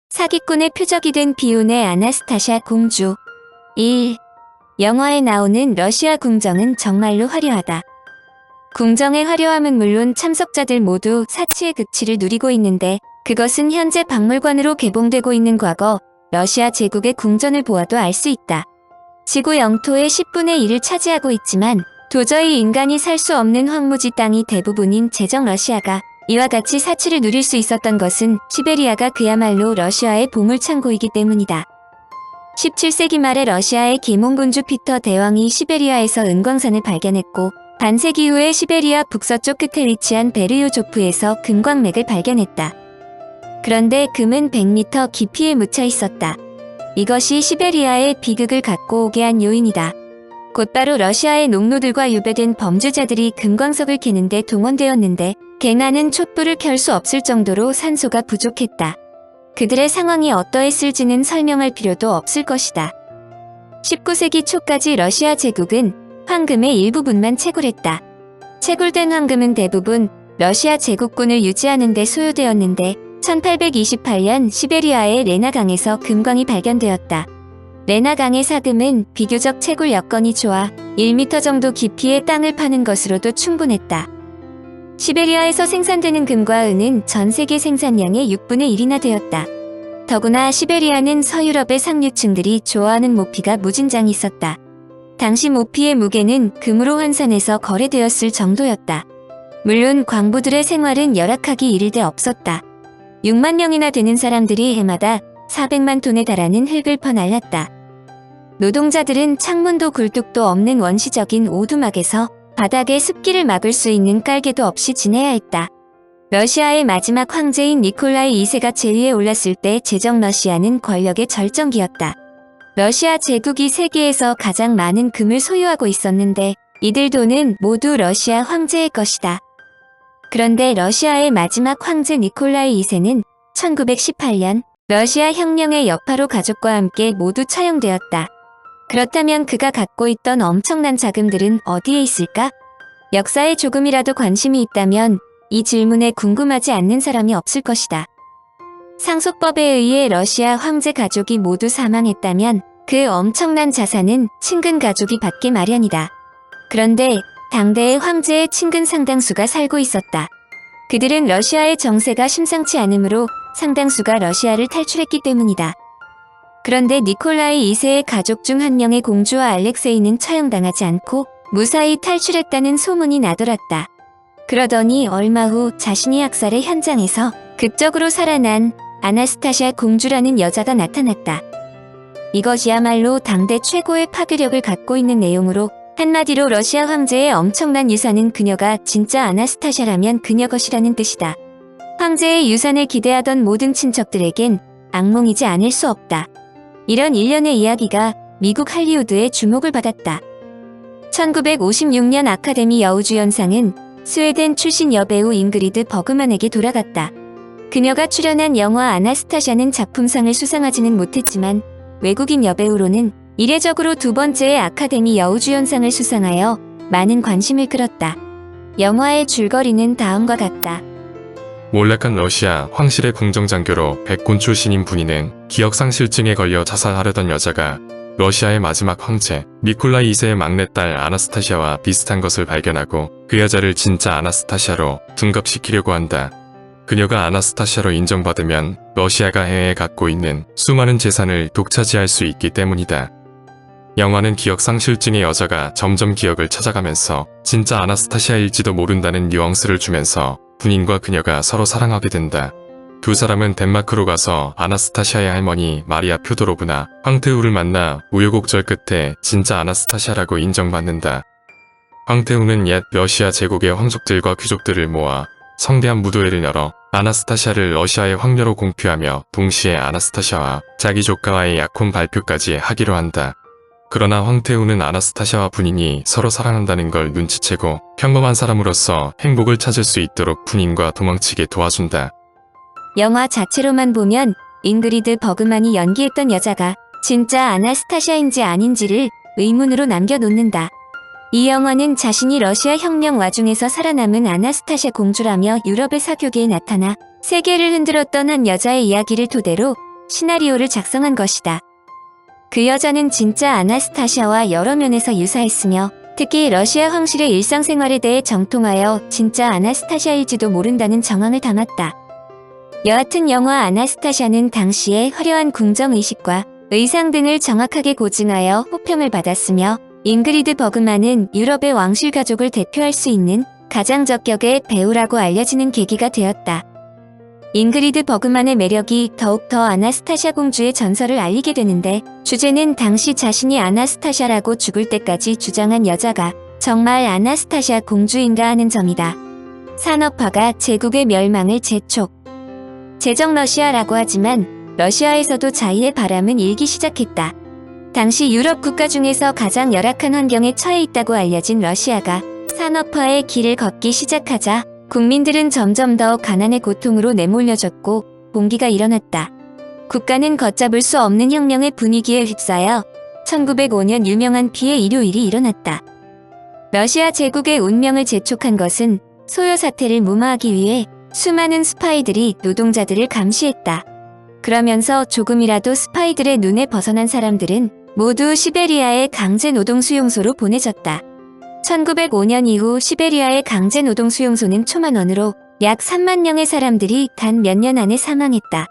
사기꾼의 표적이 된 비운의 아나스타샤 공주. 1. 영화에 나오는 러시아 궁정은 정말로 화려하다. 궁정의 화려함은 물론 참석자들 모두 사치의 극치를 누리고 있는데 그것은 현재 박물관으로 개봉되고 있는 과거 러시아 제국의 궁전을 보아도 알 수 있다. 지구 영토의 10분의 1을 차지하고 있지만 도저히 인간이 살 수 없는 황무지 땅이 대부분인 제정 러시아가 이와 같이 사치를 누릴 수 있었던 것은 시베리아가 그야말로 러시아의 보물창고이기 때문이다. 17세기 말에 러시아의 계몽군주 피터 대왕이 시베리아에서 은광산을 발견했고 반세기 후에 시베리아 북서쪽 끝에 위치한 베르요조프에서 금광맥을 발견했다. 그런데 금은 100m 깊이에 묻혀 있었다. 이것이 시베리아에 비극을 갖고 오게 한 요인이다. 곧바로 러시아의 농노들과 유배된 범죄자들이 금광석을 캐는데 동원되었는데 개나는 촛불을 켤 수 없을 정도로 산소가 부족했다. 그들의 상황이 어떠했을지는 설명할 필요도 없을 것이다. 19세기 초까지 러시아 제국은 황금의 일부분만 채굴했다. 채굴된 황금은 대부분 러시아 제국군을 유지하는 데 소요되었는데 1828년 시베리아의 레나강에서 금광이 발견되었다. 레나강의 사금은 비교적 채굴 여건이 좋아 1m 정도 깊이의 땅을 파는 것으로도 충분했다. 시베리아에서 생산되는 금과 은은 전 세계 생산량의 6분의 1이나 되었다. 더구나 시베리아는 서유럽의 상류층들이 좋아하는 모피가 무진장 있었다. 당시 모피의 무게는 금으로 환산해서 거래되었을 정도였다. 물론 광부들의 생활은 열악하기 이를 데 없었다. 6만 명이나 되는 사람들이 해마다 400만 톤에 달하는 흙을 퍼날랐다. 노동자들은 창문도 굴뚝도 없는 원시적인 오두막에서 바닥에 습기를 막을 수 있는 깔개도 없이 지내야 했다. 러시아의 마지막 황제인 니콜라이 2세가 제위에 올랐을 때 제정 러시아는 권력의 절정기였다. 러시아 제국이 세계에서 가장 많은 금을 소유하고 있었는데 이들 돈은 모두 러시아 황제의 것이다. 그런데 러시아의 마지막 황제 니콜라이 2세는 1918년 러시아 혁명의 여파로 가족과 함께 모두 처형되었다. 그렇다면 그가 갖고 있던 엄청난 자금들은 어디에 있을까? 역사에 조금이라도 관심이 있다면 이 질문에 궁금하지 않는 사람이 없을 것이다. 상속법에 의해 러시아 황제 가족이 모두 사망했다면 그 엄청난 자산은 친근 가족이 받기 마련이다. 그런데 당대의 황제의 친근 상당수가 살고 있었다. 그들은 러시아의 정세가 심상치 않으므로 상당수가 러시아를 탈출했기 때문이다. 그런데 니콜라이 2세의 가족 중 한 명의 공주와 알렉세이는 처형당하지 않고 무사히 탈출했다는 소문이 나돌았다. 그러더니 얼마 후 자신이 학살의 현장에서 극적으로 살아난 아나스타샤 공주라는 여자가 나타났다. 이것이야말로 당대 최고의 파괴력을 갖고 있는 내용으로 한마디로 러시아 황제의 엄청난 유산은 그녀가 진짜 아나스타샤라면 그녀 것이라는 뜻이다. 황제의 유산을 기대하던 모든 친척들에겐 악몽이지 않을 수 없다. 이런 일련의 이야기가 미국 할리우드의 주목을 받았다. 1956년 아카데미 여우주연상은 스웨덴 출신 여배우 잉그리드 버그만에게 돌아갔다. 그녀가 출연한 영화 아나스타샤는 작품상을 수상하지는 못했지만 외국인 여배우로는 이례적으로 두 번째의 아카데미 여우주연상을 수상하여 많은 관심을 끌었다. 영화의 줄거리는 다음과 같다. 몰락한 러시아 황실의 궁정장교로 백군 출신인 분이는 기억상실증에 걸려 자살하려던 여자가 러시아의 마지막 황제 니콜라이 2세의 막내딸 아나스타샤와 비슷한 것을 발견하고 그 여자를 진짜 아나스타샤로 둔갑시키려고 한다. 그녀가 아나스타샤로 인정받으면 러시아가 해외에 갖고 있는 수많은 재산을 독차지할 수 있기 때문이다. 영화는 기억상실증의 여자가 점점 기억을 찾아가면서 진짜 아나스타샤일지도 모른다는 뉘앙스를 주면서 군인과 그녀가 서로 사랑하게 된다. 두 사람은 덴마크로 가서 아나스타샤의 할머니 마리아 표도로브나 황태우를 만나 우여곡절 끝에 진짜 아나스타샤라고 인정받는다. 황태우는 옛 러시아 제국의 황족들과 귀족들을 모아 성대한 무도회를 열어 아나스타샤를 러시아의 황녀로 공표하며 동시에 아나스타샤와 자기 조카와의 약혼 발표까지 하기로 한다. 그러나 황태우는 아나스타샤와 부인이 서로 사랑한다는 걸 눈치채고 평범한 사람으로서 행복을 찾을 수 있도록 부인과 도망치게 도와준다. 영화 자체로만 보면 잉그리드 버그만이 연기했던 여자가 진짜 아나스타샤인지 아닌지를 의문으로 남겨놓는다. 이 영화는 자신이 러시아 혁명 와중에서 살아남은 아나스타샤 공주라며 유럽의 사교계에 나타나 세계를 흔들었던 한 여자의 이야기를 토대로 시나리오를 작성한 것이다. 그 여자는 진짜 아나스타샤와 여러 면에서 유사했으며 특히 러시아 황실의 일상생활에 대해 정통하여 진짜 아나스타샤일지도 모른다는 정황을 담았다. 여하튼 영화 아나스타샤는 당시의 화려한 궁정의식과 의상 등을 정확하게 고증하여 호평을 받았으며 잉그리드 버그만은 유럽의 왕실 가족을 대표할 수 있는 가장 적격의 배우라고 알려지는 계기가 되었다. 잉그리드 버그만의 매력이 더욱더 아나스타샤 공주의 전설을 알리게 되는데 주제는 당시 자신이 아나스타샤라고 죽을 때까지 주장한 여자가 정말 아나스타샤 공주인가 하는 점이다. 산업화가 제국의 멸망을 재촉. 제정 러시아라고 하지만 러시아에서도 자유의 바람은 일기 시작했다. 당시 유럽 국가 중에서 가장 열악한 환경에 처해 있다고 알려진 러시아가 산업화의 길을 걷기 시작하자 국민들은 점점 더 가난의 고통으로 내몰려졌고 봉기가 일어났다. 국가는 걷잡을 수 없는 혁명의 분위기에 휩싸여 1905년 유명한 피해 일요일이 일어났다. 러시아 제국의 운명을 재촉한 것은 소요 사태를 무마하기 위해 수많은 스파이들이 노동자들을 감시했다. 그러면서 조금이라도 스파이들의 눈에 벗어난 사람들은 모두 시베리아의 강제 노동 수용소로 보내졌다. 1905년 이후 시베리아의 강제 노동 수용소는 초만원으로 약 3만 명의 사람들이 단 몇 년 안에 사망했다.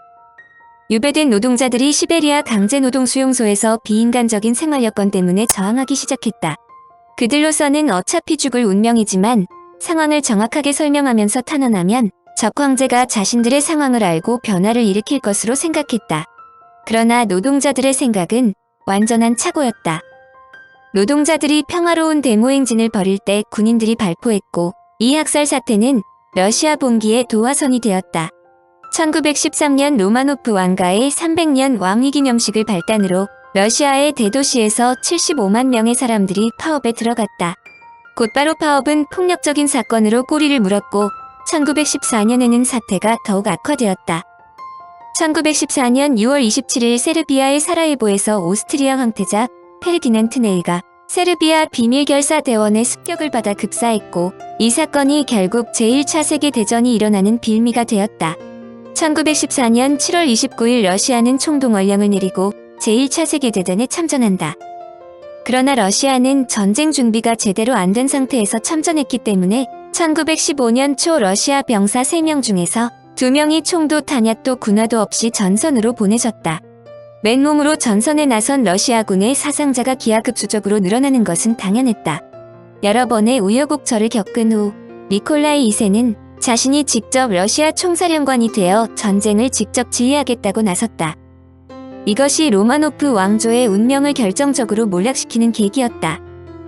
유배된 노동자들이 시베리아 강제 노동 수용소에서 비인간적인 생활 여건 때문에 저항하기 시작했다. 그들로서는 어차피 죽을 운명이지만 상황을 정확하게 설명하면서 탄원하면 적 황제가 자신들의 상황을 알고 변화를 일으킬 것으로 생각했다. 그러나 노동자들의 생각은 완전한 착오였다. 노동자들이 평화로운 데모행진을 벌일 때 군인들이 발포했고 이 학살 사태는 러시아 봉기의 도화선이 되었다. 1913년 로마노프 왕가의 300년 왕위 기념식을 발단으로 러시아의 대도시에서 75만 명의 사람들이 파업에 들어갔다. 곧바로 파업은 폭력적인 사건으로 꼬리를 물었고 1914년에는 사태가 더욱 악화되었다. 1914년 6월 27일 세르비아의 사라예보에서 오스트리아 황태자 페르디난트 네이가 세르비아 비밀결사대원의 습격을 받아 급사했고 이 사건이 결국 제1차 세계대전이 일어나는 빌미가 되었다. 1914년 7월 29일 러시아는 총동원령을 내리고 제1차 세계대전에 참전한다. 그러나 러시아는 전쟁 준비가 제대로 안 된 상태에서 참전했기 때문에 1915년 초 러시아 병사 3명 중에서 2명이 총도 탄약도 군화도 없이 전선으로 보내졌다. 맨몸으로 전선에 나선 러시아군의 사상자가 기하급수적으로 늘어나는 것은 당연했다. 여러 번의 우여곡절을 겪은 후 니콜라이 2세는 자신이 직접 러시아 총사령관이 되어 전쟁을 직접 지휘하겠다고 나섰다. 이것이 로마노프 왕조의 운명을 결정적으로 몰락시키는 계기였다.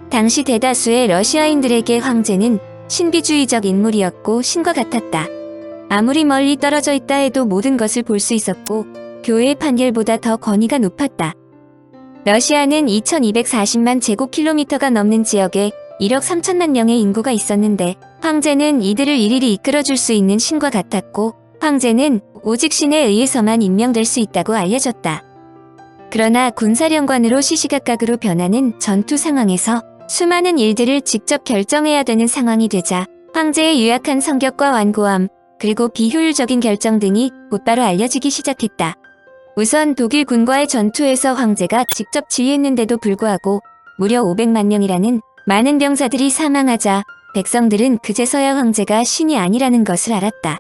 당시 대다수의 러시아인들에게 황제는 신비주의적 인물이었고 신과 같았다. 아무리 멀리 떨어져 있다 해도 모든 것을 볼 수 있었고 교회의 판결보다 더 권위가 높았다. 러시아는 2240만 제곱킬로미터가 넘는 지역에 1억 3천만 명의 인구가 있었는데 황제는 이들을 일일이 이끌어줄 수 있는 신과 같았고 황제는 오직 신에 의해서만 임명될 수 있다고 알려졌다. 그러나 군사령관으로 시시각각으로 변하는 전투 상황에서 수많은 일들을 직접 결정해야 되는 상황이 되자 황제의 유약한 성격과 완고함 그리고 비효율적인 결정 등이 곧바로 알려지기 시작했다. 우선 독일군과의 전투에서 황제가 직접 지휘했는데도 불구하고 무려 500만 명이라는 많은 병사들이 사망하자 백성들은 그제서야 황제가 신이 아니라는 것을 알았다.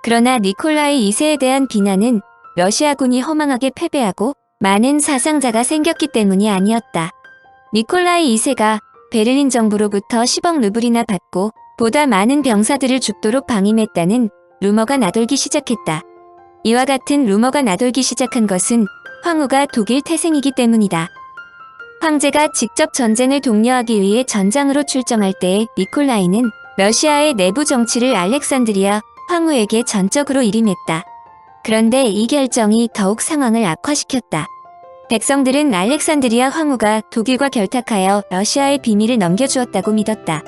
그러나 니콜라이 2세에 대한 비난은 러시아군이 허망하게 패배하고 많은 사상자가 생겼기 때문이 아니었다. 니콜라이 2세가 베를린 정부로부터 10억 루블이나 받고 보다 많은 병사들을 죽도록 방임했다는 루머가 나돌기 시작했다. 이와 같은 루머가 나돌기 시작한 것은 황후가 독일 태생이기 때문이다. 황제가 직접 전쟁을 독려하기 위해 전장으로 출정할 때 니콜라이는 러시아의 내부 정치를 알렉산드리아 황후에게 전적으로 일임했다. 그런데 이 결정이 더욱 상황을 악화시켰다. 백성들은 알렉산드리아 황후가 독일과 결탁하여 러시아의 비밀을 넘겨주었다고 믿었다.